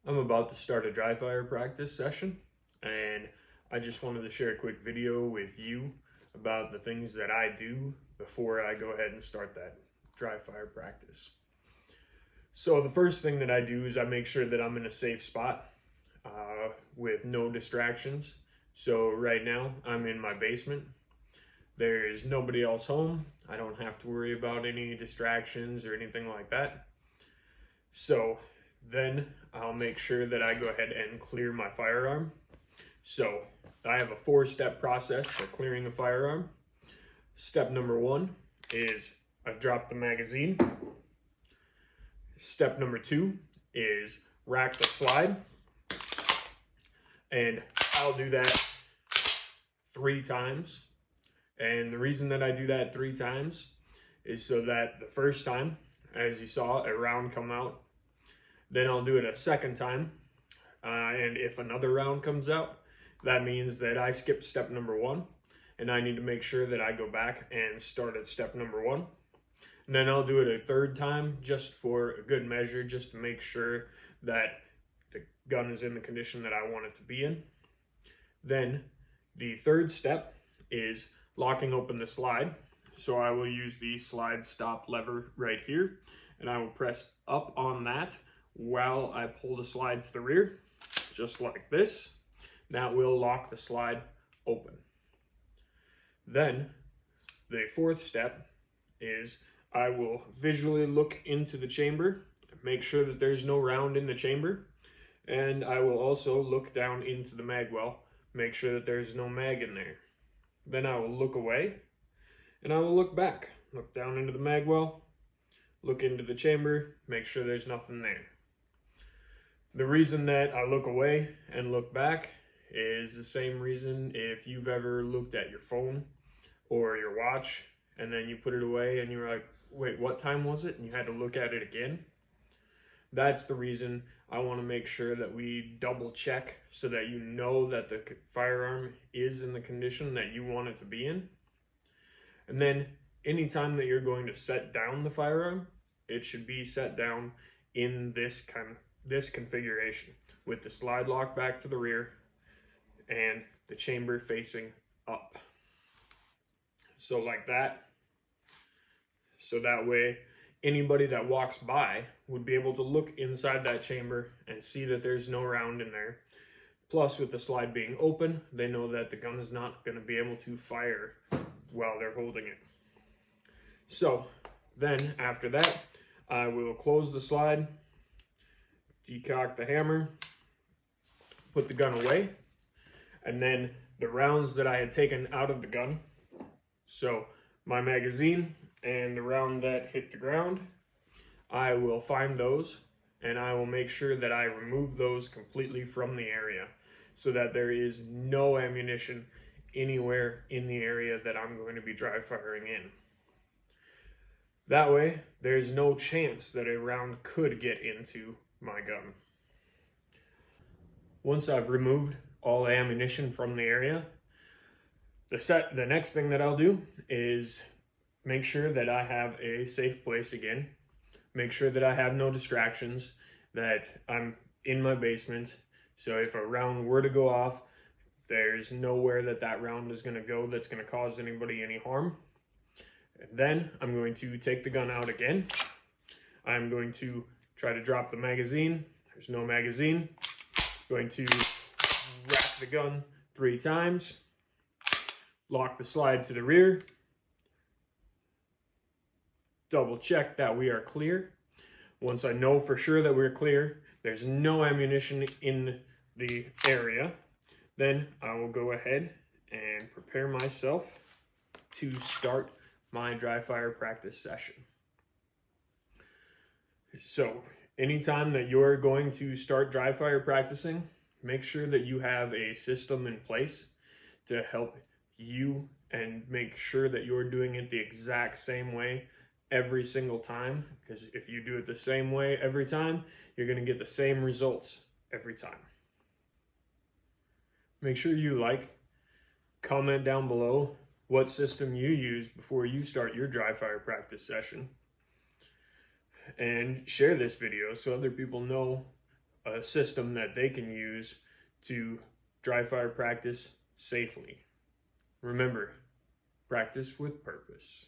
I'm about to start a dry fire practice session, and I just wanted to share a quick video with you about the things that I do before I go ahead and start that dry fire practice. So the first thing that I do is I make sure that I'm in a safe spot with no distractions. So right now I'm in my basement. There is nobody else home. I don't have to worry about any distractions or anything like that. So then I'll make sure that I go ahead and clear my firearm. So I have a 4-step process for clearing a firearm. Step number 1 is I drop the magazine. Step number 2 is rack the slide. And I'll do that 3 times. And the reason that I do that 3 times is so that the first time, as you saw, a round come out. Then I'll do it a second time. And if another round comes out, that means that I skipped step number 1. And I need to make sure that I go back and start at step number 1. And then I'll do it a third time just for a good measure, just to make sure that the gun is in the condition that I want it to be in. Then the third step is locking open the slide. So I will use the slide stop lever right here, and I will press up on that while I pull the slide to the rear, just like this. That will lock the slide open. Then the fourth step is I will visually look into the chamber, make sure that there's no round in the chamber, and I will also look down into the mag well, make sure that there's no mag in there. Then I will look away, and I will look back, look down into the mag well, look into the chamber, make sure there's nothing there. The reason that I look away and look back is the same reason if you've ever looked at your phone or your watch and then you put it away and you're like, wait, what time was it? And you had to look at it again. That's the reason I want to make sure that we double check so that you know that the firearm is in the condition that you want it to be in. And then anytime that you're going to set down the firearm, it should be set down in this configuration with the slide lock back to the rear and the chamber facing up. So like that. So that way anybody that walks by would be able to look inside that chamber and see that there's no round in there. Plus, with the slide being open, they know that the gun is not going to be able to fire while they're holding it. So then after that, I will close the slide, decock the hammer, put the gun away, and then the rounds that I had taken out of the gun, so my magazine and the round that hit the ground, I will find those and I will make sure that I remove those completely from the area so that there is no ammunition anywhere in the area that I'm going to be dry firing in. That way, there's no chance that a round could get into my gun. Once I've removed all ammunition from the area, the next thing that I'll do is make sure that I have a safe place again. Make sure that I have no distractions, that I'm in my basement. So if a round were to go off, there's nowhere that round is going to go that's going to cause anybody any harm. And then I'm going to take the gun out again. I'm going to try to drop the magazine. There's no magazine. Going to rack the gun 3 times. Lock the slide to the rear. Double check that we are clear. Once I know for sure that we're clear, there's no ammunition in the area, then I will go ahead and prepare myself to start my dry fire practice session. So anytime that you're going to start dry fire practicing, make sure that you have a system in place to help you and make sure that you're doing it the exact same way every single time, because if you do it the same way every time, you're going to get the same results every time. Make sure you comment down below what system you use before you start your dry fire practice session, and share this video so other people know a system that they can use to dry fire practice safely. Remember, practice with purpose.